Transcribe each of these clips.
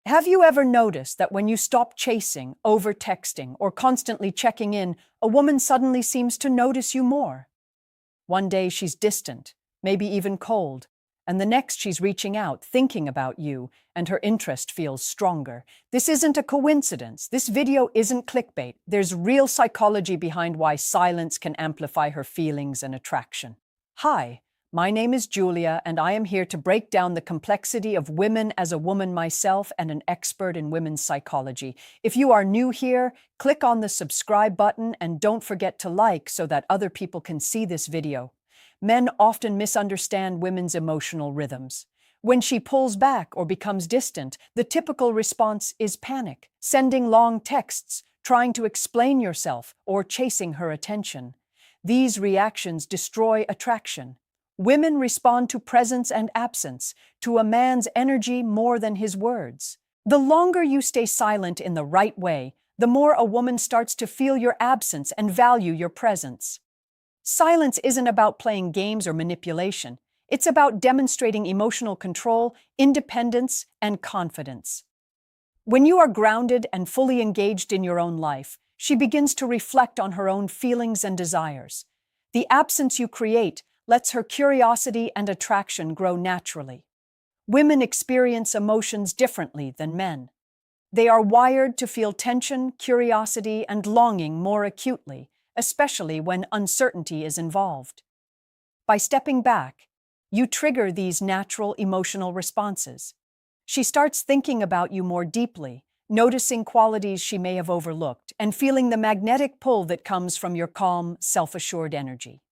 Have you ever noticed that when you stop chasing, over-texting, or constantly checking in, a woman suddenly seems to notice you more? One day she's distant, maybe even cold, and the next she's reaching out, thinking about you, and her interest feels stronger. This isn't a coincidence. This video isn't clickbait. There's real psychology behind why silence can amplify her feelings and attraction. Hi, my name is Julia, and I am here to break down the complexity of women as a woman myself and an expert in women's psychology. If you are new here, click on the subscribe button and don't forget to like so that other people can see this video. Men often misunderstand women's emotional rhythms. When she pulls back or becomes distant, the typical response is panic, sending long texts, trying to explain yourself, or chasing her attention. These reactions destroy attraction. Women respond to presence and absence, to a man's energy more than his words. The longer you stay silent in the right way, the more a woman starts to feel your absence and value your presence. Silence isn't about playing games or manipulation. It's about demonstrating emotional control, independence, and confidence. When you are grounded and fully engaged in your own life, she begins to reflect on her own feelings and desires. The absence you create lets her curiosity and attraction grow naturally. Women experience emotions differently than men. They are wired to feel tension, curiosity, and longing more acutely, especially when uncertainty is involved. By stepping back, you trigger these natural emotional responses. She starts thinking about you more deeply, noticing qualities she may have overlooked, and feeling the magnetic pull that comes from your calm, self-assured energy.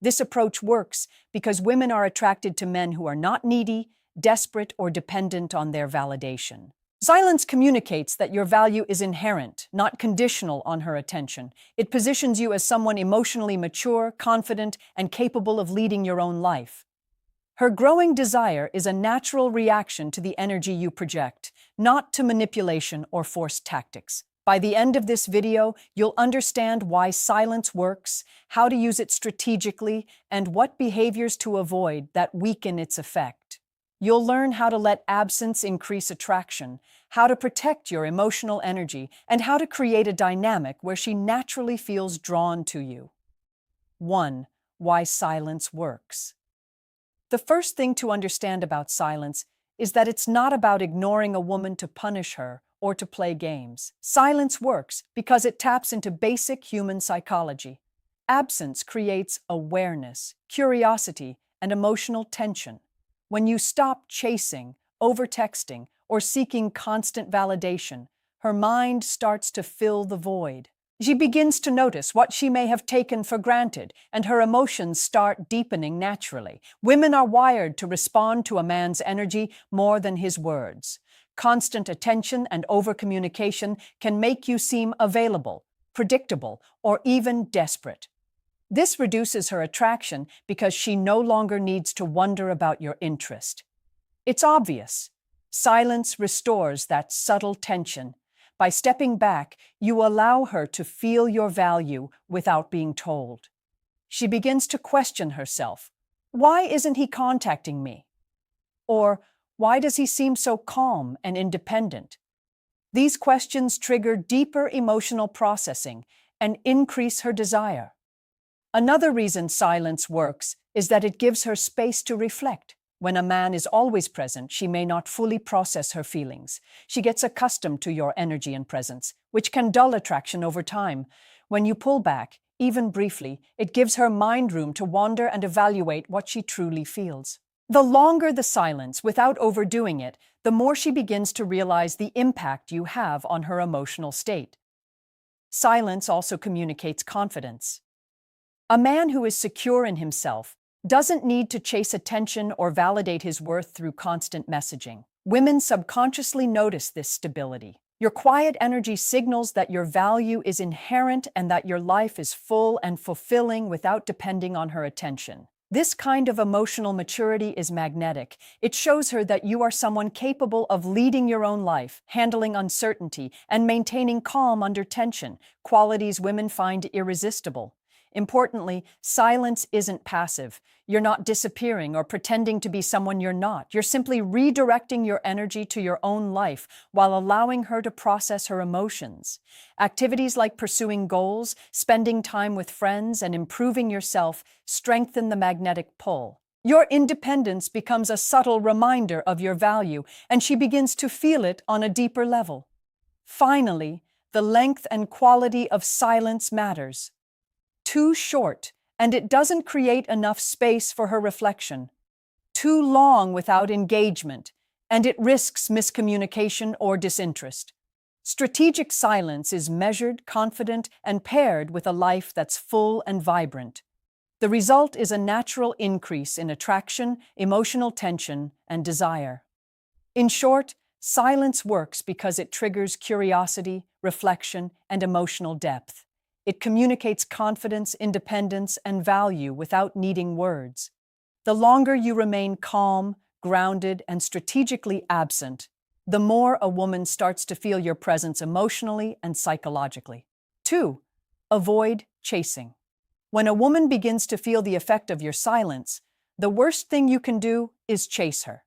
This approach works because women are attracted to men who are not needy, desperate, or dependent on their validation. Silence communicates that your value is inherent, not conditional on her attention. It positions you as someone emotionally mature, confident, and capable of leading your own life. Her growing desire is a natural reaction to the energy you project, not to manipulation or forced tactics. By the end of this video, you'll understand why silence works, how to use it strategically, and what behaviors to avoid that weaken its effect. You'll learn how to let absence increase attraction, how to protect your emotional energy, and how to create a dynamic where she naturally feels drawn to you. 1. Why silence works. The first thing to understand about silence is that it's not about ignoring a woman to punish her or to play games. Silence works because it taps into basic human psychology. Absence creates awareness, curiosity, and emotional tension. When you stop chasing, over-texting, or seeking constant validation, her mind starts to fill the void. She begins to notice what she may have taken for granted, and her emotions start deepening naturally. Women are wired to respond to a man's energy more than his words. Constant attention and over-communication can make you seem available, predictable, or even desperate. This reduces her attraction because she no longer needs to wonder about your interest. It's obvious. Silence restores that subtle tension. By stepping back, you allow her to feel your value without being told. She begins to question herself. Why isn't he contacting me? Or, why does he seem so calm and independent? These questions trigger deeper emotional processing and increase her desire. Another reason silence works is that it gives her space to reflect. When a man is always present, she may not fully process her feelings. She gets accustomed to your energy and presence, which can dull attraction over time. When you pull back, even briefly, it gives her mind room to wander and evaluate what she truly feels. The longer the silence, without overdoing it, the more she begins to realize the impact you have on her emotional state. Silence also communicates confidence. A man who is secure in himself doesn't need to chase attention or validate his worth through constant messaging. Women subconsciously notice this stability. Your quiet energy signals that your value is inherent and that your life is full and fulfilling without depending on her attention. This kind of emotional maturity is magnetic. It shows her that you are someone capable of leading your own life, handling uncertainty, and maintaining calm under tension, qualities women find irresistible. Importantly, silence isn't passive. You're not disappearing or pretending to be someone you're not. You're simply redirecting your energy to your own life while allowing her to process her emotions. Activities like pursuing goals, spending time with friends, and improving yourself strengthen the magnetic pull. Your independence becomes a subtle reminder of your value, and she begins to feel it on a deeper level. Finally, the length and quality of silence matters. Too short, and it doesn't create enough space for her reflection. Too long without engagement, and it risks miscommunication or disinterest. Strategic silence is measured, confident, and paired with a life that's full and vibrant. The result is a natural increase in attraction, emotional tension, and desire. In short, silence works because it triggers curiosity, reflection, and emotional depth. It communicates confidence, independence, and value without needing words. The longer you remain calm, grounded, and strategically absent, the more a woman starts to feel your presence emotionally and psychologically. 2. Avoid chasing. When a woman begins to feel the effect of your silence, the worst thing you can do is chase her.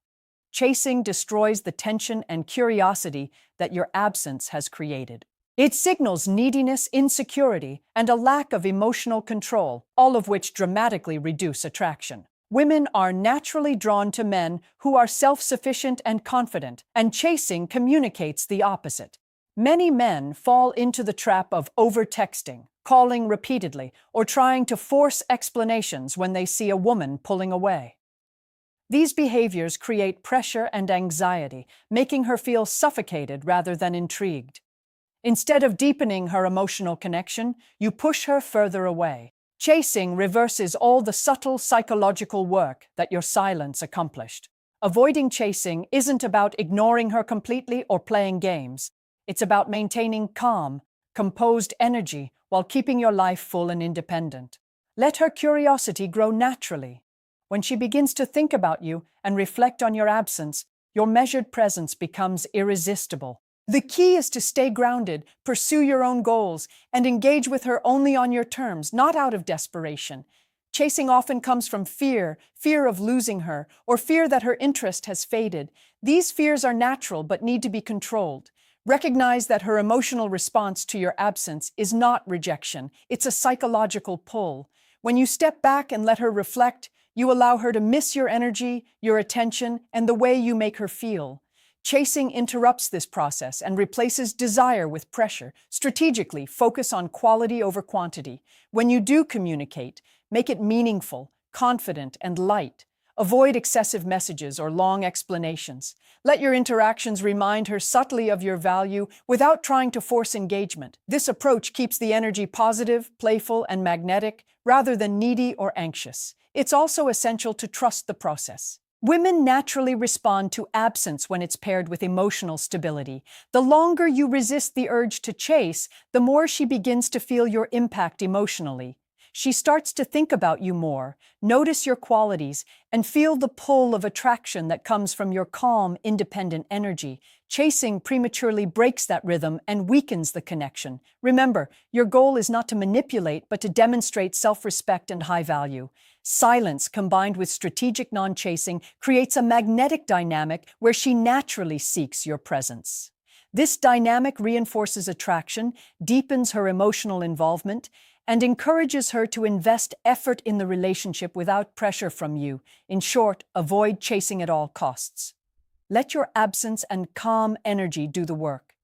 Chasing destroys the tension and curiosity that your absence has created. It signals neediness, insecurity, and a lack of emotional control, all of which dramatically reduce attraction. Women are naturally drawn to men who are self-sufficient and confident, and chasing communicates the opposite. Many men fall into the trap of over-texting, calling repeatedly, or trying to force explanations when they see a woman pulling away. These behaviors create pressure and anxiety, making her feel suffocated rather than intrigued. Instead of deepening her emotional connection, you push her further away. Chasing reverses all the subtle psychological work that your silence accomplished. Avoiding chasing isn't about ignoring her completely or playing games. It's about maintaining calm, composed energy while keeping your life full and independent. Let her curiosity grow naturally. When she begins to think about you and reflect on your absence, your measured presence becomes irresistible. The key is to stay grounded, pursue your own goals, and engage with her only on your terms, not out of desperation. Chasing often comes from fear of losing her, or fear that her interest has faded. These fears are natural but need to be controlled. Recognize that her emotional response to your absence is not rejection, it's a psychological pull. When you step back and let her reflect, you allow her to miss your energy, your attention, and the way you make her feel. Chasing interrupts this process and replaces desire with pressure. Strategically, focus on quality over quantity. When you do communicate, make it meaningful, confident, and light. Avoid excessive messages or long explanations. Let your interactions remind her subtly of your value without trying to force engagement. This approach keeps the energy positive, playful, and magnetic, rather than needy or anxious. It's also essential to trust the process. Women naturally respond to absence when it's paired with emotional stability. The longer you resist the urge to chase, the more she begins to feel your impact emotionally. She starts to think about you more, notice your qualities, and feel the pull of attraction that comes from your calm, independent energy. Chasing prematurely breaks that rhythm and weakens the connection. Remember, your goal is not to manipulate, but to demonstrate self-respect and high value. Silence, combined with strategic non-chasing, creates a magnetic dynamic where she naturally seeks your presence. This dynamic reinforces attraction, deepens her emotional involvement, and encourages her to invest effort in the relationship without pressure from you. In short, avoid chasing at all costs. Let your absence and calm energy do the work.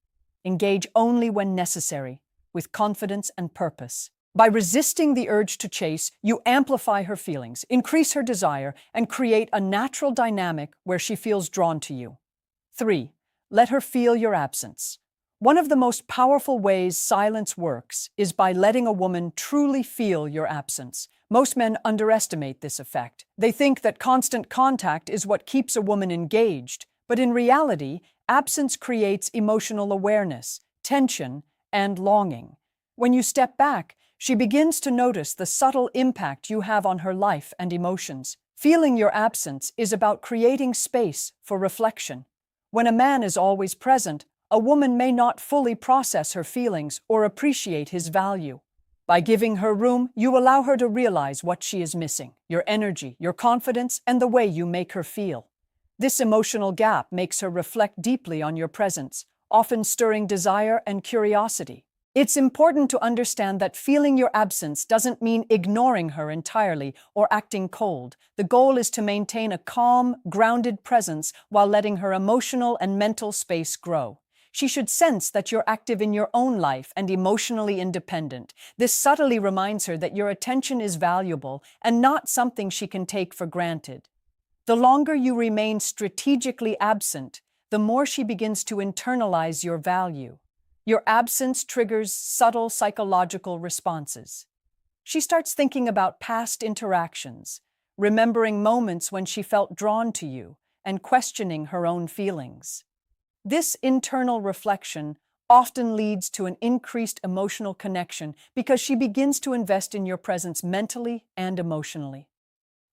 Engage only when necessary, with confidence and purpose. By resisting the urge to chase, you amplify her feelings, increase her desire, and create a natural dynamic where she feels drawn to you. 3. Let her feel your absence. One of the most powerful ways silence works is by letting a woman truly feel your absence. Most men underestimate this effect. They think that constant contact is what keeps a woman engaged, but in reality, absence creates emotional awareness, tension, and longing. When you step back, she begins to notice the subtle impact you have on her life and emotions. Feeling your absence is about creating space for reflection. When a man is always present, a woman may not fully process her feelings or appreciate his value. By giving her room, you allow her to realize what she is missing: your energy, your confidence, and the way you make her feel. This emotional gap makes her reflect deeply on your presence, often stirring desire and curiosity. It's important to understand that feeling your absence doesn't mean ignoring her entirely or acting cold. The goal is to maintain a calm, grounded presence while letting her emotional and mental space grow. She should sense that you're active in your own life and emotionally independent. This subtly reminds her that your attention is valuable and not something she can take for granted. The longer you remain strategically absent, the more she begins to internalize your value. Your absence triggers subtle psychological responses. She starts thinking about past interactions, remembering moments when she felt drawn to you, and questioning her own feelings. This internal reflection often leads to an increased emotional connection because she begins to invest in your presence mentally and emotionally.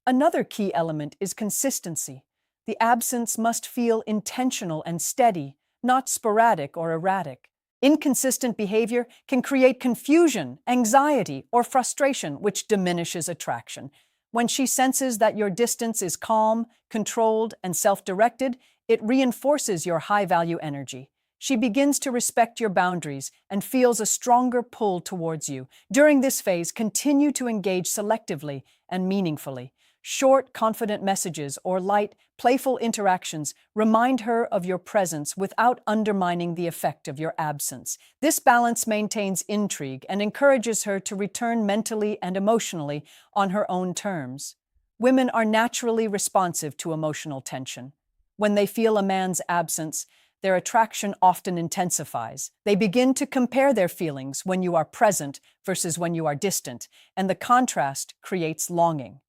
Another key element is consistency. The absence must feel intentional and steady, not sporadic or erratic. Inconsistent behavior can create confusion, anxiety, or frustration, which diminishes attraction. When she senses that your distance is calm, controlled, and self-directed, it reinforces your high-value energy. She begins to respect your boundaries and feels a stronger pull towards you. During this phase, continue to engage selectively and meaningfully. Short, confident messages or light, playful interactions remind her of your presence without undermining the effect of your absence. This balance maintains intrigue and encourages her to return mentally and emotionally on her own terms. Women are naturally responsive to emotional tension. When they feel a man's absence, their attraction often intensifies. They begin to compare their feelings when you are present versus when you are distant, and the contrast creates longing.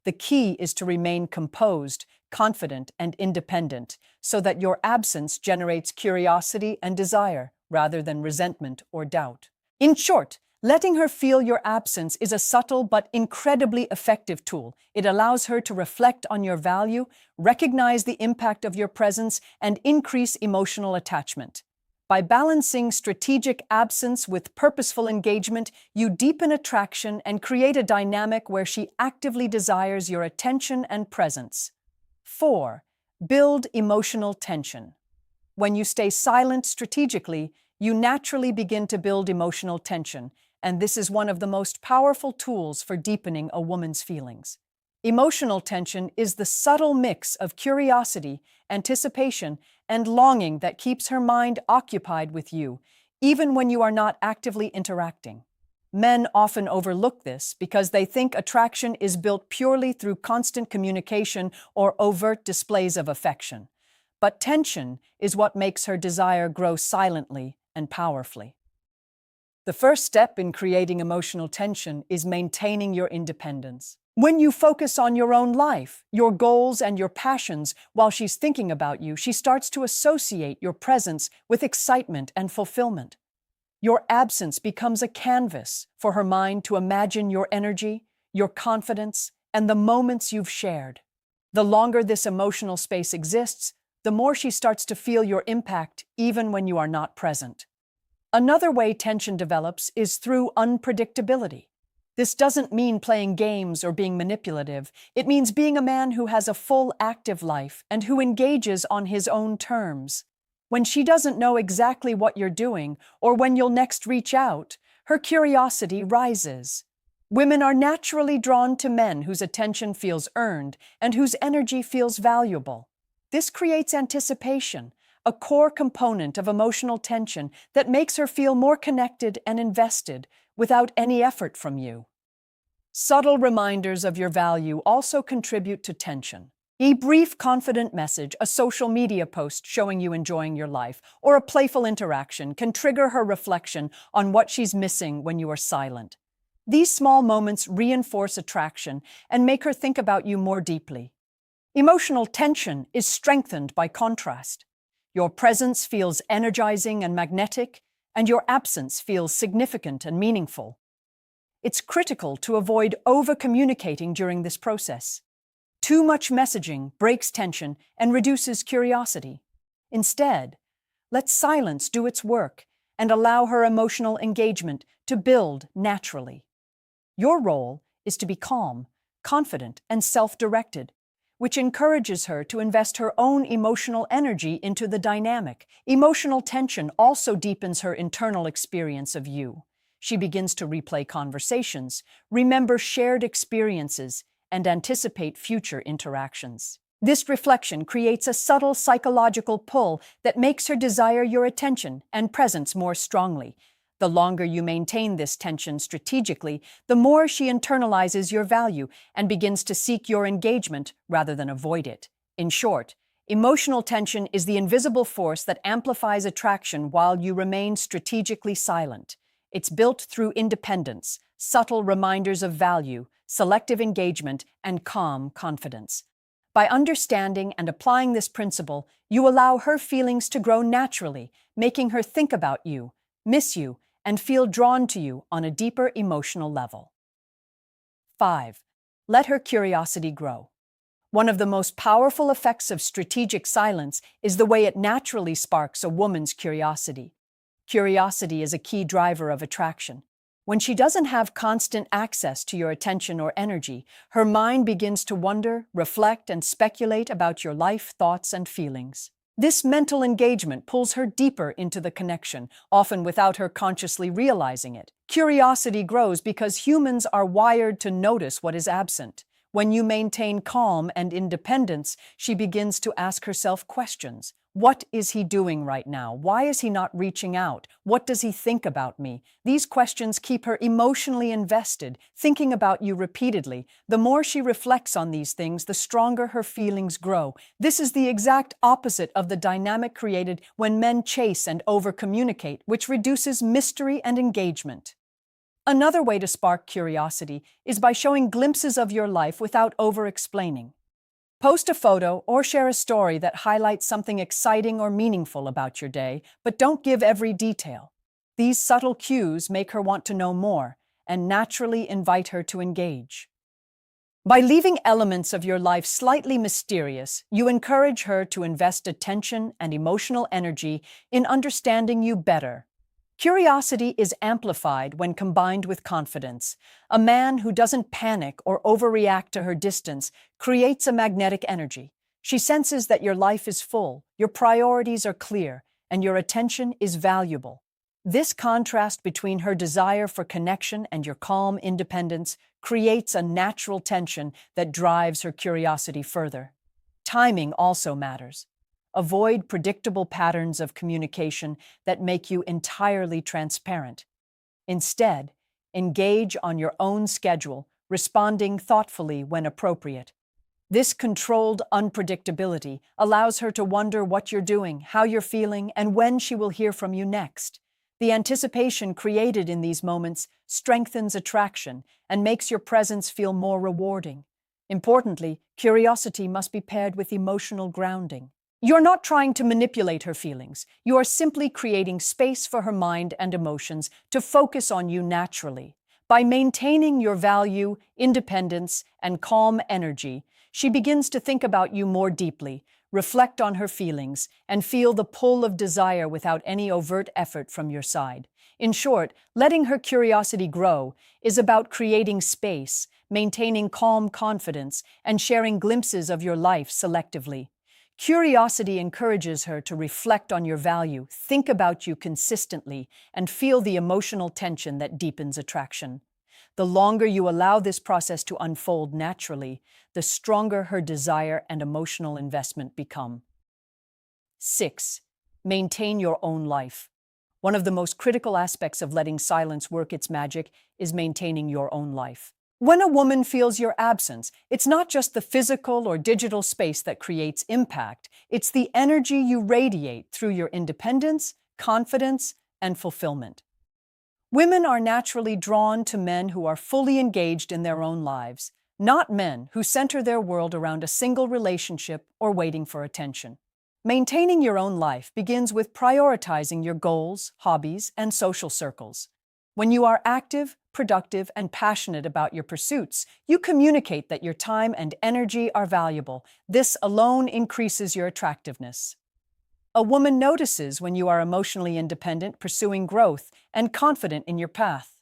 The key is to remain composed, confident, and independent so that your absence generates curiosity and desire rather than resentment or doubt. In short, letting her feel your absence is a subtle but incredibly effective tool. It allows her to reflect on your value, recognize the impact of your presence, and increase emotional attachment. By balancing strategic absence with purposeful engagement, you deepen attraction and create a dynamic where she actively desires your attention and presence. 4. Build emotional tension. When you stay silent strategically, you naturally begin to build emotional tension, and this is one of the most powerful tools for deepening a woman's feelings. Emotional tension is the subtle mix of curiosity, anticipation, and longing that keeps her mind occupied with you, even when you are not actively interacting. Men often overlook this because they think attraction is built purely through constant communication or overt displays of affection. But tension is what makes her desire grow silently and powerfully. The first step in creating emotional tension is maintaining your independence. When you focus on your own life, your goals, and your passions while she's thinking about you, she starts to associate your presence with excitement and fulfillment. Your absence becomes a canvas for her mind to imagine your energy, your confidence, and the moments you've shared. The longer this emotional space exists, the more she starts to feel your impact even when you are not present. Another way tension develops is through unpredictability. This doesn't mean playing games or being manipulative. It means being a man who has a full, active life and who engages on his own terms. When she doesn't know exactly what you're doing or when you'll next reach out, her curiosity rises. Women are naturally drawn to men whose attention feels earned and whose energy feels valuable. This creates anticipation, a core component of emotional tension that makes her feel more connected and invested without any effort from you. Subtle reminders of your value also contribute to tension. A brief, confident message, a social media post showing you enjoying your life, or a playful interaction can trigger her reflection on what she's missing when you are silent. These small moments reinforce attraction and make her think about you more deeply. Emotional tension is strengthened by contrast. Your presence feels energizing and magnetic, and your absence feels significant and meaningful. It's critical to avoid over-communicating during this process. Too much messaging breaks tension and reduces curiosity. Instead, let silence do its work and allow her emotional engagement to build naturally. Your role is to be calm, confident, and self-directed, which encourages her to invest her own emotional energy into the dynamic. Emotional tension also deepens her internal experience of you. She begins to replay conversations, remember shared experiences, and anticipate future interactions. This reflection creates a subtle psychological pull that makes her desire your attention and presence more strongly. The longer you maintain this tension strategically, the more she internalizes your value and begins to seek your engagement rather than avoid it. In short, emotional tension is the invisible force that amplifies attraction while you remain strategically silent. It's built through independence, subtle reminders of value, selective engagement, and calm confidence. By understanding and applying this principle, you allow her feelings to grow naturally, making her think about you, miss you, and feel drawn to you on a deeper emotional level. 5. Let her curiosity grow. One of the most powerful effects of strategic silence is the way it naturally sparks a woman's curiosity. Curiosity is a key driver of attraction. When she doesn't have constant access to your attention or energy, her mind begins to wonder, reflect, and speculate about your life, thoughts, and feelings. This mental engagement pulls her deeper into the connection, often without her consciously realizing it. Curiosity grows because humans are wired to notice what is absent. When you maintain calm and independence, she begins to ask herself questions. What is he doing right now? Why is he not reaching out? What does he think about me? These questions keep her emotionally invested, thinking about you repeatedly. The more she reflects on these things, the stronger her feelings grow. This is the exact opposite of the dynamic created when men chase and over-communicate, which reduces mystery and engagement. Another way to spark curiosity is by showing glimpses of your life without over-explaining. Post a photo or share a story that highlights something exciting or meaningful about your day, but don't give every detail. These subtle cues make her want to know more and naturally invite her to engage. By leaving elements of your life slightly mysterious, you encourage her to invest attention and emotional energy in understanding you better. Curiosity is amplified when combined with confidence. A man who doesn't panic or overreact to her distance creates a magnetic energy. She senses that your life is full, your priorities are clear, and your attention is valuable. This contrast between her desire for connection and your calm independence creates a natural tension that drives her curiosity further. Timing also matters. Avoid predictable patterns of communication that make you entirely transparent. Instead, engage on your own schedule, responding thoughtfully when appropriate. This controlled unpredictability allows her to wonder what you're doing, how you're feeling, and when she will hear from you next. The anticipation created in these moments strengthens attraction and makes your presence feel more rewarding. Importantly, curiosity must be paired with emotional grounding. You're not trying to manipulate her feelings. You are simply creating space for her mind and emotions to focus on you naturally. By maintaining your value, independence, and calm energy, she begins to think about you more deeply, reflect on her feelings, and feel the pull of desire without any overt effort from your side. In short, letting her curiosity grow is about creating space, maintaining calm confidence, and sharing glimpses of your life selectively. Curiosity encourages her to reflect on your value, think about you consistently, and feel the emotional tension that deepens attraction. The longer you allow this process to unfold naturally, the stronger her desire and emotional investment become. 6. Maintain your own life. One of the most critical aspects of letting silence work its magic is maintaining your own life. When a woman feels your absence, it's not just the physical or digital space that creates impact, it's the energy you radiate through your independence, confidence, and fulfillment. Women are naturally drawn to men who are fully engaged in their own lives, not men who center their world around a single relationship or waiting for attention. Maintaining your own life begins with prioritizing your goals, hobbies, and social circles. When you are active, productive, and passionate about your pursuits, you communicate that your time and energy are valuable. This alone increases your attractiveness. A woman notices when you are emotionally independent, pursuing growth, and confident in your path.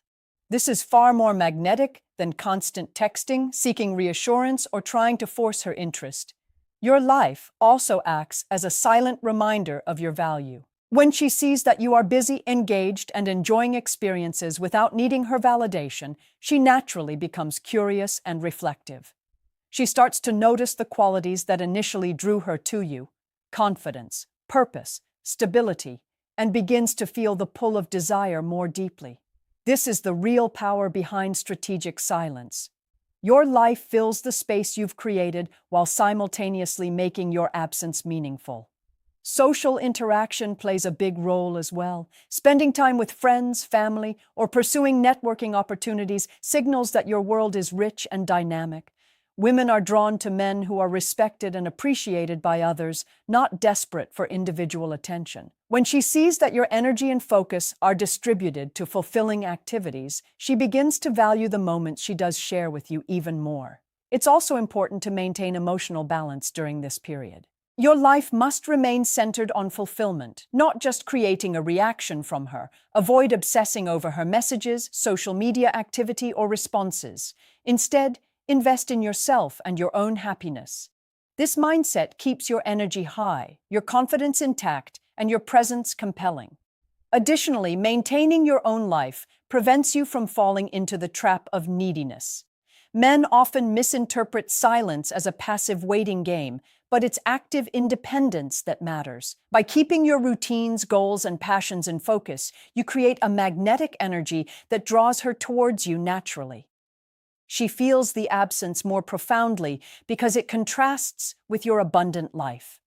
This is far more magnetic than constant texting, seeking reassurance, or trying to force her interest. Your life also acts as a silent reminder of your value. When she sees that you are busy, engaged, and enjoying experiences without needing her validation, she naturally becomes curious and reflective. She starts to notice the qualities that initially drew her to you: confidence, purpose, stability, and begins to feel the pull of desire more deeply. This is the real power behind strategic silence. Your life fills the space you've created while simultaneously making your absence meaningful. Social interaction plays a big role as well. Spending time with friends, family, or pursuing networking opportunities signals that your world is rich and dynamic. Women are drawn to men who are respected and appreciated by others, not desperate for individual attention. When she sees that your energy and focus are distributed to fulfilling activities, she begins to value the moments she does share with you even more. It's also important to maintain emotional balance during this period. Your life must remain centered on fulfillment, not just creating a reaction from her. Avoid obsessing over her messages, social media activity, or responses. Instead, invest in yourself and your own happiness. This mindset keeps your energy high, your confidence intact, and your presence compelling. Additionally, maintaining your own life prevents you from falling into the trap of neediness. Men often misinterpret silence as a passive waiting game, but it's active independence that matters. By keeping your routines, goals, and passions in focus, you create a magnetic energy that draws her towards you naturally. She feels the absence more profoundly because it contrasts with your abundant life.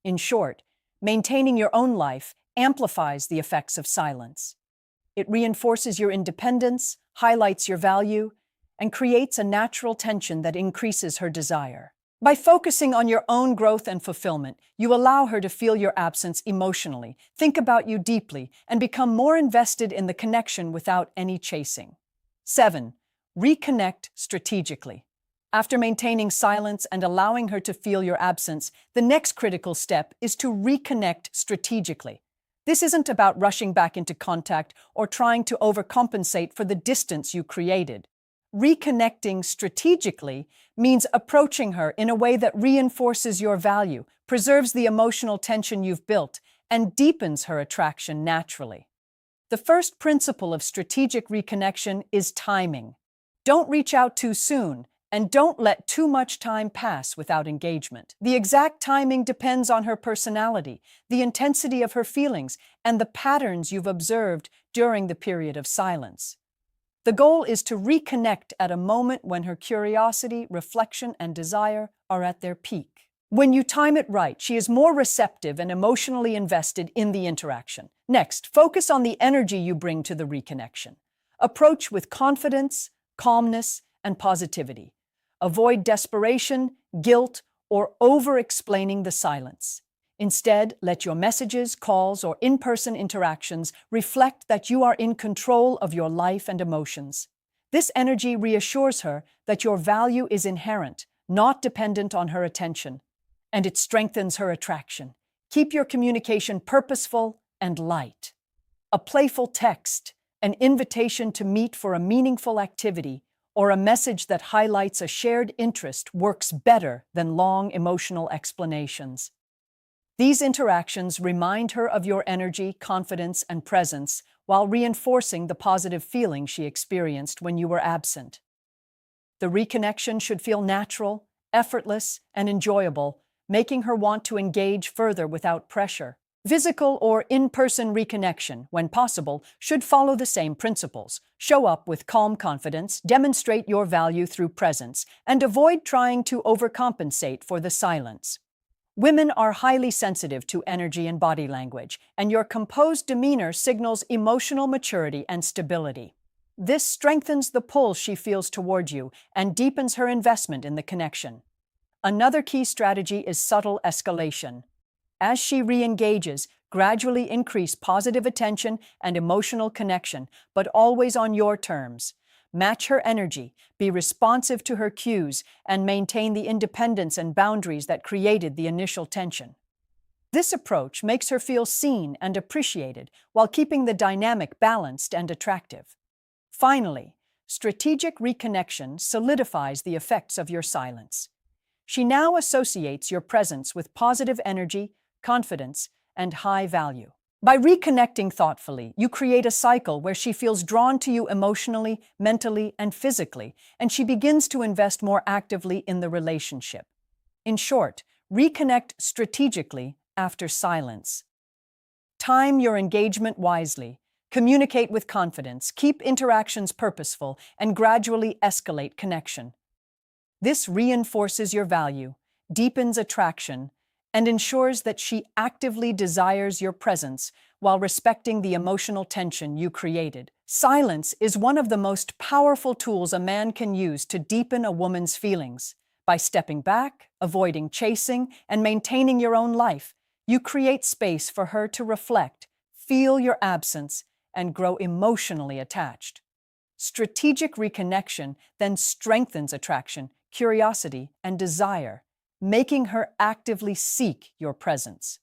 In short, maintaining your own life amplifies the effects of silence. It reinforces your independence, highlights your value, and creates a natural tension that increases her desire. By focusing on your own growth and fulfillment, you allow her to feel your absence emotionally, think about you deeply, and become more invested in the connection without any chasing. 7. Reconnect strategically. After maintaining silence and allowing her to feel your absence, the next critical step is to reconnect strategically. This isn't about rushing back into contact or trying to overcompensate for the distance you created. Reconnecting strategically means approaching her in a way that reinforces your value, preserves the emotional tension you've built, and deepens her attraction naturally. The first principle of strategic reconnection is timing. Don't reach out too soon, and don't let too much time pass without engagement. The exact timing depends on her personality, the intensity of her feelings, and the patterns you've observed during the period of silence. The goal is to reconnect at a moment when her curiosity, reflection, and desire are at their peak. When you time it right, she is more receptive and emotionally invested in the interaction. Next, focus on the energy you bring to the reconnection. Approach with confidence, calmness, and positivity. Avoid desperation, guilt, or over-explaining the silence. Instead, let your messages, calls, or in-person interactions reflect that you are in control of your life and emotions. This energy reassures her that your value is inherent, not dependent on her attention, and it strengthens her attraction. Keep your communication purposeful and light. A playful text, an invitation to meet for a meaningful activity, or a message that highlights a shared interest works better than long emotional explanations. These interactions remind her of your energy, confidence, and presence while reinforcing the positive feeling she experienced when you were absent. The reconnection should feel natural, effortless, and enjoyable, making her want to engage further without pressure. Physical or in-person reconnection, when possible, should follow the same principles. Show up with calm confidence, demonstrate your value through presence, and avoid trying to overcompensate for the silence. Women are highly sensitive to energy and body language, and your composed demeanor signals emotional maturity and stability. This strengthens the pull she feels toward you and deepens her investment in the connection. Another key strategy is subtle escalation. As she re-engages, gradually increase positive attention and emotional connection, but always on your terms. Match her energy, be responsive to her cues, and maintain the independence and boundaries that created the initial tension. This approach makes her feel seen and appreciated while keeping the dynamic balanced and attractive. Finally, strategic reconnection solidifies the effects of your silence. She now associates your presence with positive energy, confidence, and high value. By reconnecting thoughtfully, you create a cycle where she feels drawn to you emotionally, mentally, and physically, and she begins to invest more actively in the relationship. In short, reconnect strategically after silence. Time your engagement wisely, communicate with confidence, keep interactions purposeful, and gradually escalate connection. This reinforces your value, deepens attraction, and ensures that she actively desires your presence while respecting the emotional tension you created. Silence is one of the most powerful tools a man can use to deepen a woman's feelings. By stepping back, avoiding chasing, and maintaining your own life, you create space for her to reflect, feel your absence, and grow emotionally attached. Strategic reconnection then strengthens attraction, curiosity, and desire, making her actively seek your presence.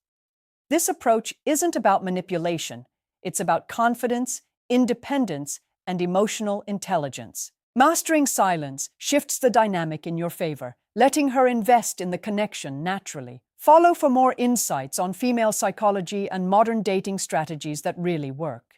This approach isn't about manipulation, it's about confidence, independence, and emotional intelligence. Mastering silence shifts the dynamic in your favor, letting her invest in the connection naturally. Follow for more insights on female psychology and modern dating strategies that really work.